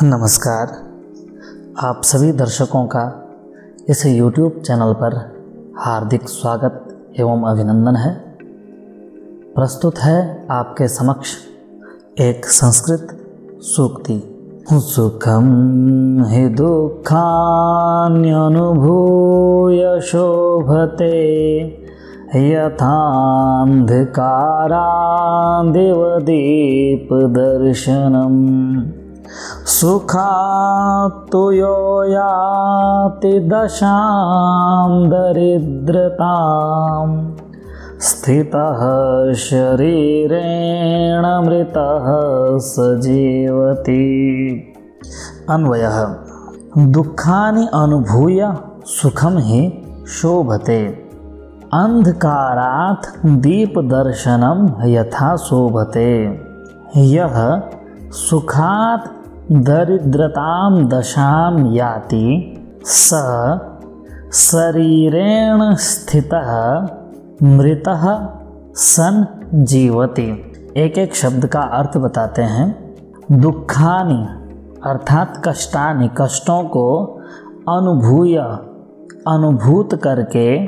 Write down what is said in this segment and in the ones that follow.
नमस्कार। आप सभी दर्शकों का इस YouTube चैनल पर हार्दिक स्वागत एवं अभिनंदन है। प्रस्तुत है आपके समक्ष एक संस्कृत सूक्ति। सुखम हि दुःखान्यनुभूय शोभते यथान्धकारादिवदीपदर्शनम् सुखात्तु यो याति दशां दरिद्रतां स्थितः शरीरेण मृतः स जीवति। अन्वयः दुःखानि अनुभूय सुखं हि शोभते अंधकारात् दीपदर्शनं यथा शोभते। यः सुखात् दरिद्रतां दशां याति स शरीरेण स्थितः मृतः सन् जीवति। एक एक शब्द का अर्थ बताते हैं। दुःखानि अर्थात कष्टानि, कष्टों को अनुभूय अनुभूत करके,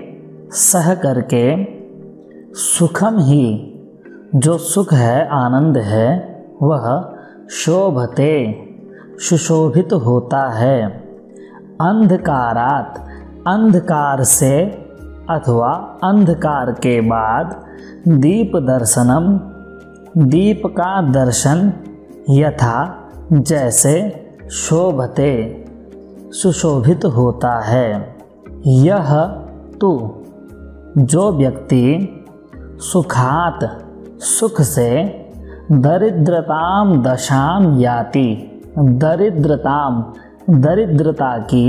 सह करके, सुखम ही जो सुख है, आनंद है, वह शोभते सुशोभित होता है। अंधकारात अंधकार से अथवा अंधकार के बाद दीप दर्शनम दीप का दर्शन यथा जैसे शोभते सुशोभित होता है। यह तू जो व्यक्ति सुखात सुख से दरिद्रताम दशाम याति दरिद्रताम दरिद्रता की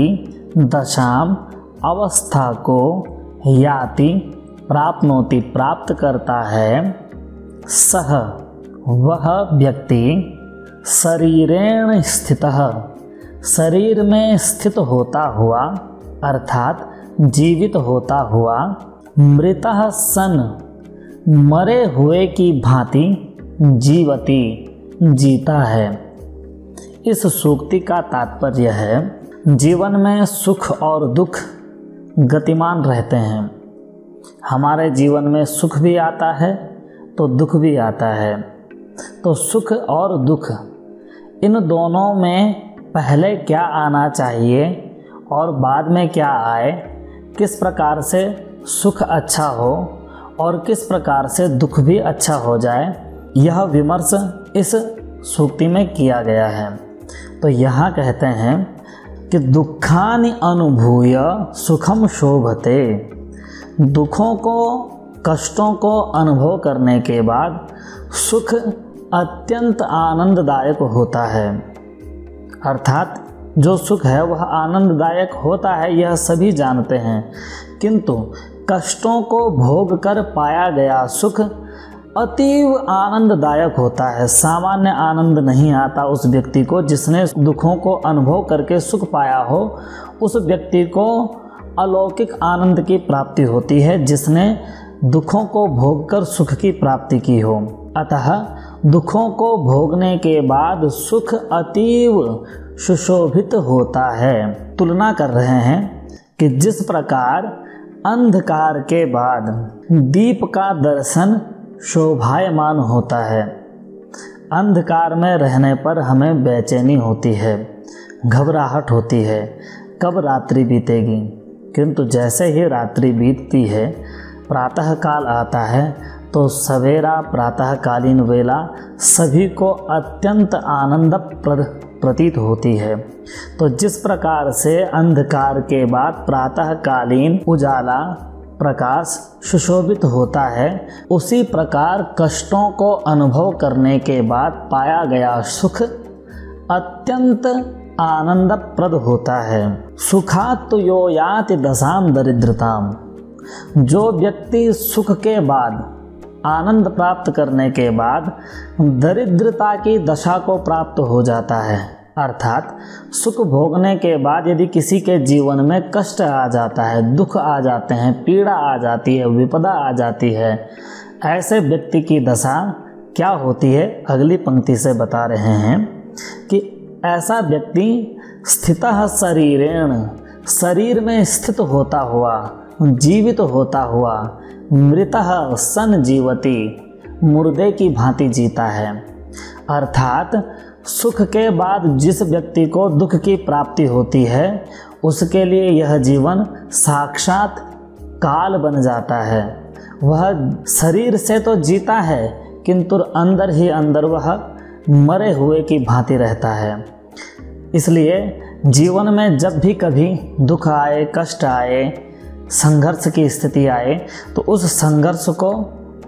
दशाम अवस्था को याति प्राप्नोति प्राप्त करता है। सह वह व्यक्ति शरीरेण स्थितः शरीर में स्थित होता हुआ अर्थात जीवित होता हुआ मृतः सन मरे हुए की भांति जीवति जीता है। इस सूक्ति का तात्पर्य है जीवन में सुख और दुख गतिमान रहते हैं। हमारे जीवन में सुख भी आता है तो दुख भी आता है। तो सुख और दुख इन दोनों में पहले क्या आना चाहिए और बाद में क्या आए, किस प्रकार से सुख अच्छा हो और किस प्रकार से दुख भी अच्छा हो जाए, यह विमर्श इस सूक्ति में किया गया है। तो यहाँ कहते हैं कि दुखानि अनुभूय सुखम शोभते। दुखों को, कष्टों को अनुभव करने के बाद सुख अत्यंत आनंददायक होता है। अर्थात जो सुख है वह आनंददायक होता है, यह सभी जानते हैं। किंतु कष्टों को भोग कर पाया गया सुख अतीव आनंददायक होता है। सामान्य आनंद नहीं आता उस व्यक्ति को। जिसने दुखों को अनुभव करके सुख पाया हो, उस व्यक्ति को अलौकिक आनंद की प्राप्ति होती है, जिसने दुखों को भोग कर सुख की प्राप्ति की हो। अतः दुखों को भोगने के बाद सुख अतीव सुशोभित होता है। तुलना कर रहे हैं कि जिस प्रकार अंधकार के बाद दीप का दर्शन शोभायमान होता है, अंधकार में रहने पर हमें बेचैनी होती है, घबराहट होती है, कब रात्रि बीतेगी। किंतु जैसे ही रात्रि बीतती है, प्रातः काल आता है, तो सवेरा प्रातःकालीन वेला सभी को अत्यंत आनंदप्रद प्रतीत होती है। तो जिस प्रकार से अंधकार के बाद प्रातःकालीन उजाला प्रकाश सुशोभित होता है, उसी प्रकार कष्टों को अनुभव करने के बाद पाया गया सुख अत्यंत आनंदप्रद होता है। सुखात् यो याति दशाम दरिद्रताम। जो व्यक्ति सुख के बाद, आनंद प्राप्त करने के बाद दरिद्रता की दशा को प्राप्त हो जाता है, अर्थात सुख भोगने के बाद यदि किसी के जीवन में कष्ट आ जाता है, दुख आ जाते हैं, पीड़ा आ जाती है, विपदा आ जाती है, ऐसे व्यक्ति की दशा क्या होती है अगली पंक्ति से बता रहे हैं कि ऐसा व्यक्ति स्थितः शरीरेण, शरीर में स्थित होता हुआ, जीवित होता हुआ, मृतः सन जीवति, मुर्दे की भांति जीता है। अर्थात सुख के बाद जिस व्यक्ति को दुख की प्राप्ति होती है उसके लिए यह जीवन साक्षात काल बन जाता है। वह शरीर से तो जीता है किंतु अंदर ही अंदर वह मरे हुए की भांति रहता है। इसलिए जीवन में जब भी कभी दुख आए, कष्ट आए, संघर्ष की स्थिति आए तो उस संघर्ष को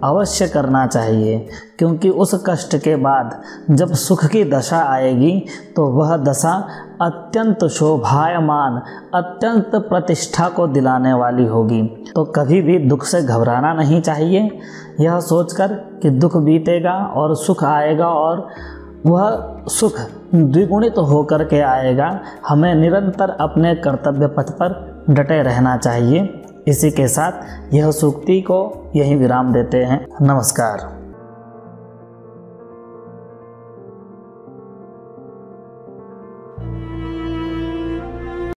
अवश्य करना चाहिए, क्योंकि उस कष्ट के बाद जब सुख की दशा आएगी तो वह दशा अत्यंत शोभायमान, अत्यंत प्रतिष्ठा को दिलाने वाली होगी। तो कभी भी दुख से घबराना नहीं चाहिए, यह सोचकर कि दुख बीतेगा और सुख आएगा और वह सुख द्विगुणित होकर के आएगा। हमें निरंतर अपने कर्तव्य पथ पर डटे रहना चाहिए। इसी के साथ यह सूक्ति को यहीं विराम देते हैं। नमस्कार।